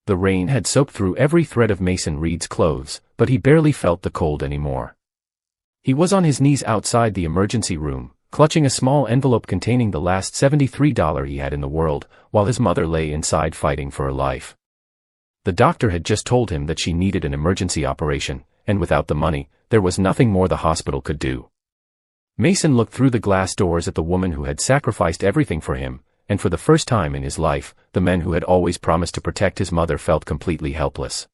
The rain had soaked through every thread of Mason Reed's clothes, but he barely felt the cold anymore. He was on his knees outside the emergency room, clutching a small envelope containing the last $73 he had in the world, while his mother lay inside fighting for her life. The doctor had just told him that she needed an emergency operation, and without the money, there was nothing more the hospital could do. Mason looked through the glass doors at the woman who had sacrificed everything for him, and for the first time in his life, the man who had always promised to protect his mother felt completely helpless.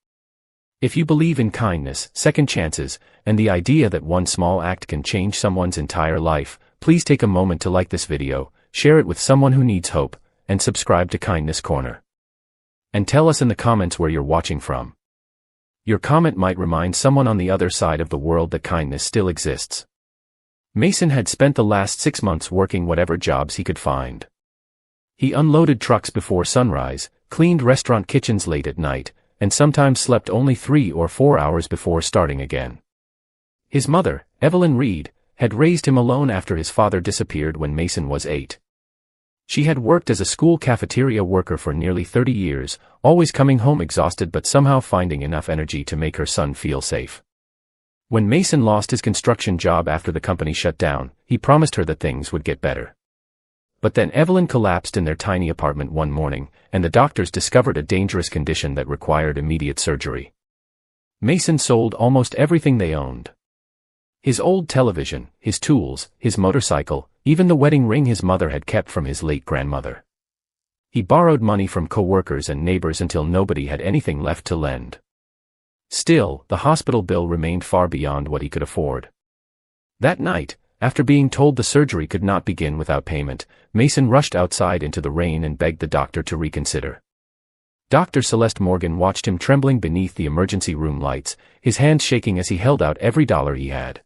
If you believe in kindness, second chances, and the idea that one small act can change someone's entire life, please take a moment to like this video, share it with someone who needs hope, and subscribe to Kindness Corner. And tell us in the comments where you're watching from. Your comment might remind someone on the other side of the world that kindness still exists. Mason had spent the last 6 months working whatever jobs he could find. He unloaded trucks before sunrise, cleaned restaurant kitchens late at night, and sometimes slept only 3 or 4 hours before starting again. His mother, Evelyn Reed, had raised him alone after his father disappeared when Mason was 8. She had worked as a school cafeteria worker for nearly 30 years, always coming home exhausted but somehow finding enough energy to make her son feel safe. When Mason lost his construction job after the company shut down, he promised her that things would get better. But then Evelyn collapsed in their tiny apartment one morning, and the doctors discovered a dangerous condition that required immediate surgery. Mason sold almost everything they owned. His old television, his tools, his motorcycle, even the wedding ring his mother had kept from his late grandmother. He borrowed money from co-workers and neighbors until nobody had anything left to lend. Still, the hospital bill remained far beyond what he could afford. That night, after being told the surgery could not begin without payment, Mason rushed outside into the rain and begged the doctor to reconsider. Dr. Celeste Morgan watched him trembling beneath the emergency room lights, his hands shaking as he held out every dollar he had.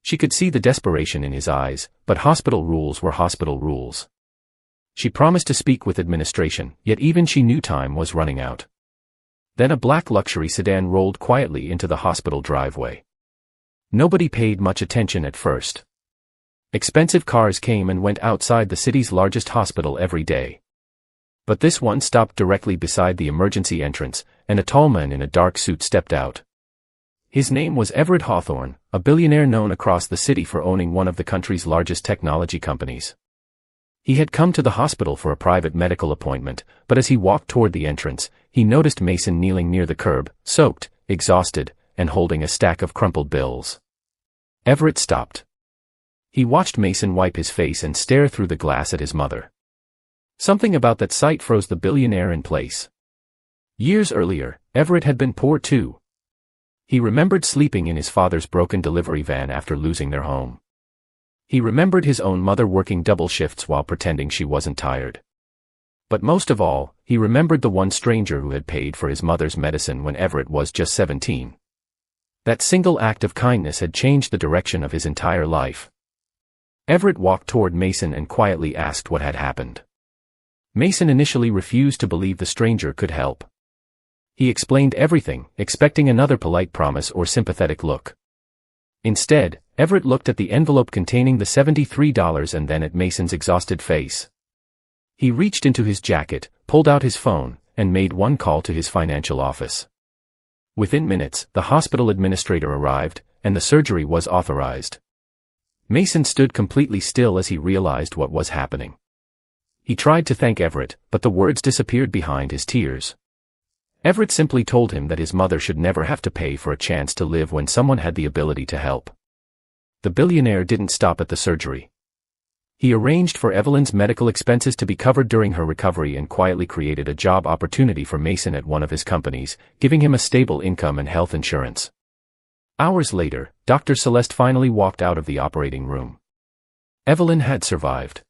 She could see the desperation in his eyes, but hospital rules were hospital rules. She promised to speak with administration, yet even she knew time was running out. Then a black luxury sedan rolled quietly into the hospital driveway. Nobody paid much attention at first. Expensive cars came and went outside the city's largest hospital every day. But this one stopped directly beside the emergency entrance, and a tall man in a dark suit stepped out. His name was Everett Hawthorne, a billionaire known across the city for owning one of the country's largest technology companies. He had come to the hospital for a private medical appointment, but as he walked toward the entrance, he noticed Mason kneeling near the curb, soaked, exhausted, and holding a stack of crumpled bills. Everett stopped. He watched Mason wipe his face and stare through the glass at his mother. Something about that sight froze the billionaire in place. Years earlier, Everett had been poor too. He remembered sleeping in his father's broken delivery van after losing their home. He remembered his own mother working double shifts while pretending she wasn't tired. But most of all, he remembered the one stranger who had paid for his mother's medicine when Everett was just 17. That single act of kindness had changed the direction of his entire life. Everett walked toward Mason and quietly asked what had happened. Mason initially refused to believe the stranger could help. He explained everything, expecting another polite promise or sympathetic look. Instead, Everett looked at the envelope containing the $73 and then at Mason's exhausted face. He reached into his jacket, pulled out his phone, and made one call to his financial office. Within minutes, the hospital administrator arrived, and the surgery was authorized. Mason stood completely still as he realized what was happening. He tried to thank Everett, but the words disappeared behind his tears. Everett simply told him that his mother should never have to pay for a chance to live when someone had the ability to help. The billionaire didn't stop at the surgery. He arranged for Evelyn's medical expenses to be covered during her recovery and quietly created a job opportunity for Mason at one of his companies, giving him a stable income and health insurance. Hours later, Dr. Celeste finally walked out of the operating room. Evelyn had survived.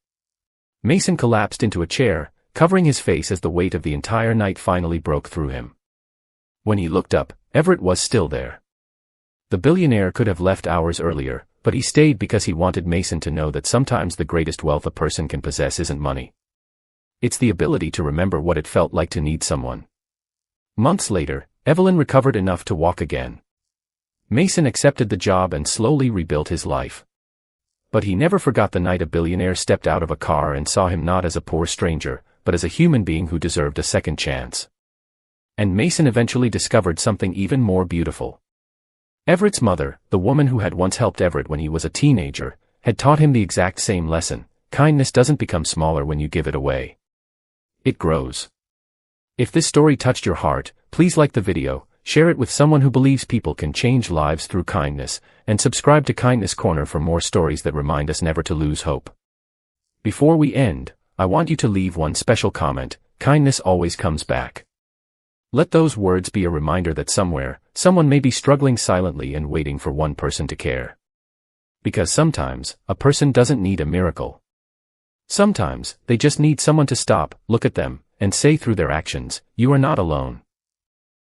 Mason collapsed into a chair, covering his face as the weight of the entire night finally broke through him. When he looked up, Everett was still there. The billionaire could have left hours earlier, but he stayed because he wanted Mason to know that sometimes the greatest wealth a person can possess isn't money. It's the ability to remember what it felt like to need someone. Months later, Evelyn recovered enough to walk again. Mason accepted the job and slowly rebuilt his life. But he never forgot the night a billionaire stepped out of a car and saw him not as a poor stranger, but as a human being who deserved a second chance. And Mason eventually discovered something even more beautiful. Everett's mother, the woman who had once helped Everett when he was a teenager, had taught him the exact same lesson: kindness doesn't become smaller when you give it away. It grows. If this story touched your heart, please like the video, share it with someone who believes people can change lives through kindness, and subscribe to Kindness Corner for more stories that remind us never to lose hope. Before we end, I want you to leave one special comment: kindness always comes back. Let those words be a reminder that somewhere, someone may be struggling silently and waiting for one person to care. Because sometimes, a person doesn't need a miracle. Sometimes, they just need someone to stop, look at them, and say through their actions, "You are not alone."